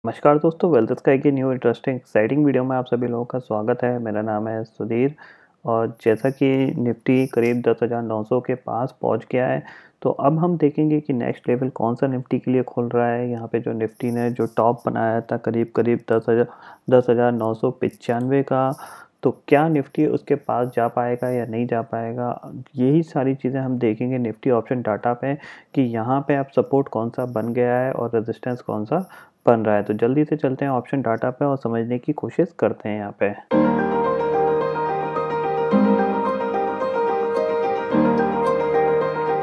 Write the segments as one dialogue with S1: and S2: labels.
S1: नमस्कार दोस्तों, wealth sky की न्यू इंटरेस्टिंग एक्साइटिंग वीडियो में आप सभी लोगों का स्वागत है। मेरा नाम है सुधीर और जैसा कि निफ्टी करीब 10,900 के पास पहुंच गया है, तो अब हम देखेंगे कि नेक्स्ट लेवल कौन सा निफ्टी के लिए खुल रहा है। यहाँ पे जो निफ्टी ने जो टॉप बनाया था करीब करीब 10,995 का, तो क्या निफ्टी उसके पास जा पाएगा या नहीं जा पाएगा, यही सारी चीज़ें हम देखेंगे निफ्टी ऑप्शन डाटा पे कि यहाँ पे अब सपोर्ट कौन सा बन गया है और रेजिस्टेंस कौन सा बन रहा है। तो जल्दी से चलते हैं ऑप्शन डाटा पे और समझने की कोशिश करते हैं यहाँ पे।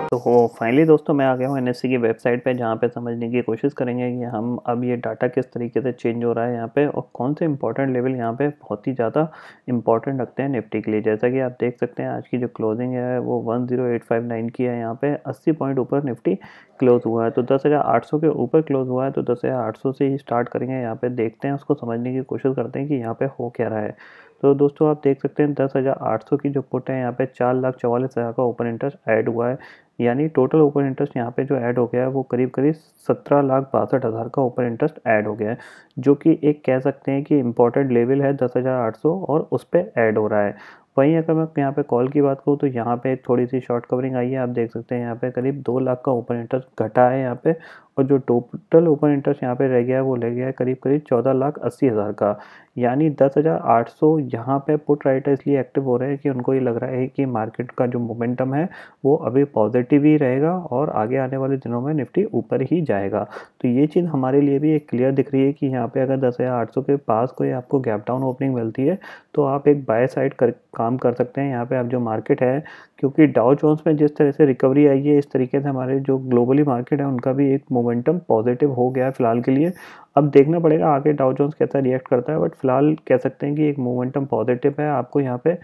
S1: तो हो फाइनली दोस्तों मैं आ गया हूँ एनएससी की वेबसाइट पे, जहाँ पे समझने की कोशिश करेंगे कि हम अब ये डाटा किस तरीके से चेंज हो रहा है यहाँ पे और कौन से इंपॉर्टेंट लेवल यहाँ पे बहुत ही ज़्यादा इंपॉर्टेंट रखते हैं निफ्टी के लिए। जैसा कि आप देख सकते हैं आज की जो क्लोजिंग है वो 10859 की है। यहाँ पे 80 पॉइंट ऊपर निफ्टी क्लोज हुआ है, तो 10,800 के ऊपर क्लोज हुआ है। तो 10,800 से ही स्टार्ट करेंगे, यहाँ पे देखते हैं, उसको समझने की कोशिश करते हैं कि यहाँ पे हो क्या रहा है। तो दोस्तों आप देख सकते हैं 10,800 की जो पुट है यहाँ पे 4,44,000 का ओपन इंटरेस्ट ऐड हुआ है। यानी टोटल ओपन इंटरेस्ट यहाँ पे जो ऐड हो गया है वो करीब करीब 17,62,000 का ओपन इंटरेस्ट ऐड हो गया है, जो कि एक कह सकते हैं कि इम्पोर्टेंट लेवल है 10,800 और उस पर ऐड हो रहा है। वहीं अगर मैं यहाँ पे कॉल की बात करूँ तो यहाँ पे थोड़ी सी शॉर्ट कवरिंग आई है। आप देख सकते हैं यहाँ पे करीब 2 लाख का ओपन इंटरेस्ट घटा है यहाँ पे, और जो टोटल ओपन इंटरेस्ट यहाँ पे रह गया है वो रह गया है करीब करीब 14,80,000 का। यानी 10,800 यहाँ पे पुट राइटर इसलिए एक्टिव हो रहे हैं कि उनको ये लग रहा है कि मार्केट का जो मोमेंटम है वो अभी पॉजिटिव ही रहेगा और आगे आने वाले दिनों में निफ्टी ऊपर ही जाएगा। तो ये चीज़ हमारे लिए भी एक क्लियर दिख रही है कि यहाँ पे अगर 10,800 के पास कोई आपको गैप डाउन ओपनिंग मिलती है तो आप एक बाय साइड काम कर सकते हैं। यहाँ पे आप जो मार्केट है, क्योंकि डाउ जोन्स में जिस तरह से रिकवरी आई है, इस तरीके से हमारे जो ग्लोबली मार्केट है उनका भी एक मोमेंटम पॉजिटिव हो गया है फिलहाल के लिए। अब देखना पड़ेगा आगे डाउ जोन्स कैसा रिएक्ट करता है, बट फिलहाल कह सकते हैं कि एक मोमेंटम पॉजिटिव है। आपको यहाँ पे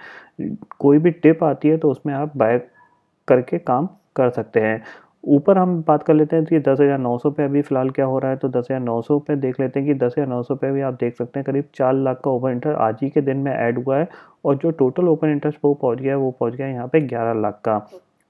S1: कोई भी टिप आती है तो उसमें आप बाय करके काम कर सकते हैं। ऊपर हम बात कर लेते हैं कि 10,900 पे अभी फिलहाल क्या हो रहा है। तो 10,900 पे देख लेते हैं कि 10,900 पे भी आप देख सकते हैं करीब 4 लाख का ओपन इंटरेस्ट आज ही के दिन में ऐड हुआ है, और जो टोटल ओपन इंटरेस्ट वो पहुंच गया है वो पहुंच गया है यहाँ पे 11 लाख का।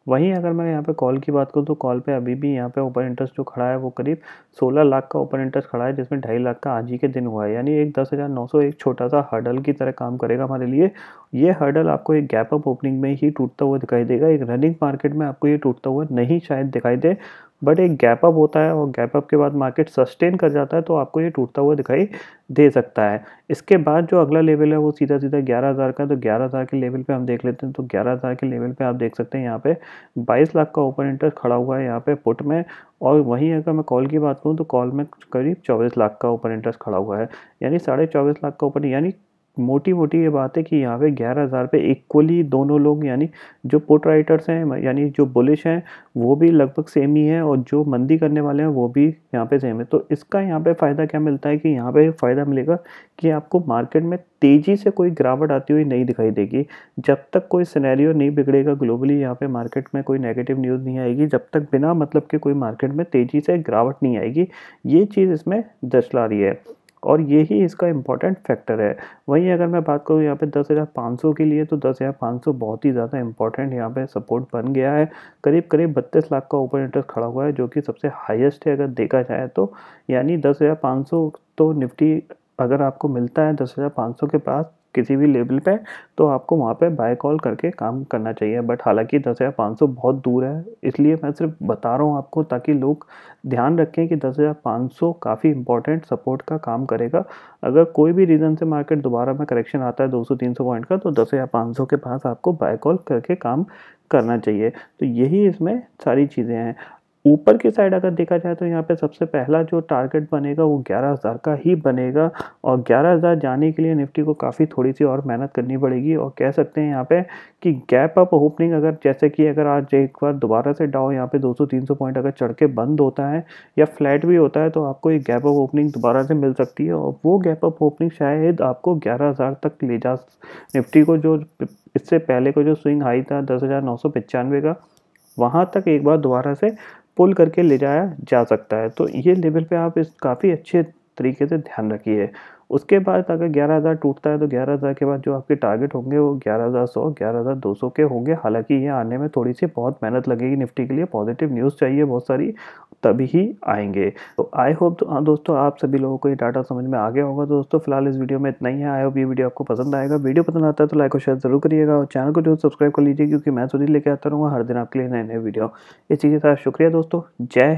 S1: वहीं अगर मैं यहाँ पे कॉल की बात करूँ तो कॉल पे अभी भी यहाँ पे ओपन इंटरेस्ट जो खड़ा है वो करीब 16 लाख का ओपन इंटरेस्ट खड़ा है, जिसमें 2.5 लाख का आज ही के दिन हुआ है। यानी एक 10,900 एक छोटा सा हर्डल की तरह काम करेगा हमारे लिए। ये हर्डल आपको एक गैप अप ओपनिंग में ही टूटता हुआ दिखाई देगा, एक रनिंग मार्केट में आपको ये टूटता हुआ नहीं शायद दिखाई दे, बट एक गैप अप होता है और गैप अप के बाद मार्केट सस्टेन कर जाता है तो आपको ये टूटता हुआ दिखाई दे सकता है। इसके बाद जो अगला लेवल है वो सीधा सीधा 11,000 का। तो 11,000 के लेवल पे हम देख लेते हैं, तो 11,000 के लेवल पे आप देख सकते हैं यहाँ पे 22 लाख का ओपन इंटरेस्ट खड़ा हुआ है यहाँ पे पुट में। और वहीं अगर मैं कॉल की बात करूँ तो कॉल में करीब 24 लाख का ओपन इंटरेस्ट खड़ा हुआ है, यानी 24.5 लाख का ओपन। यानी मोटी मोटी ये बात है कि यहाँ पे 11,000 पे इक्वली दोनों लोग, यानी जो पुट राइटर्स हैं यानी जो बुलिश हैं वो भी लगभग सेम ही है, और जो मंदी करने वाले हैं वो भी यहाँ पे सेम है। तो इसका यहाँ पे फ़ायदा क्या मिलता है कि यहाँ पे फ़ायदा मिलेगा कि आपको मार्केट में तेज़ी से कोई गिरावट आती हुई नहीं दिखाई देगी। जब तक कोई सिनेरियो नहीं बिगड़ेगा ग्लोबली, यहाँ पे मार्केट में कोई नेगेटिव न्यूज़ नहीं आएगी, जब तक बिना मतलब के कोई मार्केट में तेज़ी से गिरावट नहीं आएगी। ये चीज़ इसमें दर्शा रही है और यही इसका इम्पोर्टेंट फैक्टर है। वहीं अगर मैं बात करूँ यहाँ पे 10,500 के लिए, तो 10,500 बहुत ही ज़्यादा इंपॉर्टेंट यहाँ पे सपोर्ट बन गया है। करीब करीब 32 लाख का ओपन इंटरेस्ट खड़ा हुआ है, जो कि सबसे हाईएस्ट है अगर देखा जाए तो। यानी 10,500 तो निफ्टी अगर आपको मिलता है 10,500 के पास किसी भी लेवल पे, तो आपको वहाँ पे बाय कॉल करके काम करना चाहिए। बट हालांकि 10,500 बहुत दूर है, इसलिए मैं सिर्फ बता रहा हूँ आपको ताकि लोग ध्यान रखें कि 10,500 काफ़ी इंपॉर्टेंट सपोर्ट का काम करेगा। अगर कोई भी रीज़न से मार्केट दोबारा में करेक्शन आता है 200-300 पॉइंट का, तो 10,500 के पास आपको बाय कॉल करके काम करना चाहिए। तो यही इसमें सारी चीज़ें हैं। ऊपर की साइड अगर देखा जाए तो यहाँ पे सबसे पहला जो टारगेट बनेगा वो 11,000 का ही बनेगा, और 11,000 जाने के लिए निफ्टी को काफ़ी थोड़ी सी और मेहनत करनी पड़ेगी। और कह सकते हैं यहाँ पे कि गैप अप ओपनिंग, अगर जैसे कि अगर आज एक बार दोबारा से डाउ यहाँ पे 200-300 पॉइंट अगर चढ़ के बंद होता है या फ्लैट भी होता है, तो आपको एक गैप अप ओपनिंग दोबारा से मिल सकती है, और वो गैप अप ओपनिंग शायद आपको 11,000 तक ले जा निफ्टी को। जो इससे पहले को जो स्विंग हाई था 10,995 का, वहाँ तक एक बार दोबारा से पुल करके ले जाया जा सकता है। तो ये लेवल पे आप इस काफ़ी अच्छे तरीके से ध्यान रखिए। उसके बाद अगर 11,000 टूटता है तो 11,000 के बाद जो आपके टारगेट होंगे वो 11,100 11,200 के होंगे। हालाँकि ये आने में थोड़ी-सी बहुत मेहनत लगेगी निफ्टी के लिए, पॉजिटिव न्यूज़ चाहिए बहुत सारी, तभी ही आएँगे। तो आई होप तो हाँ दोस्तों, आप सभी लोगों को ये डाटा समझ में आ गया होगा। तो दोस्तों फिलहाल इस वीडियो में इतना ही है। आई होप ये वीडियो आपको पसंद आएगा। वीडियो पसंद आता है तो लाइक और शेयर ज़रूर करिएगा और चैनल को जो सब्सक्राइब कर लीजिए, क्योंकि मैं सुधीर लेके आता रहूँगा हर दिन आपके लिए नए-नए वीडियो। इसी के साथ शुक्रिया दोस्तों। जय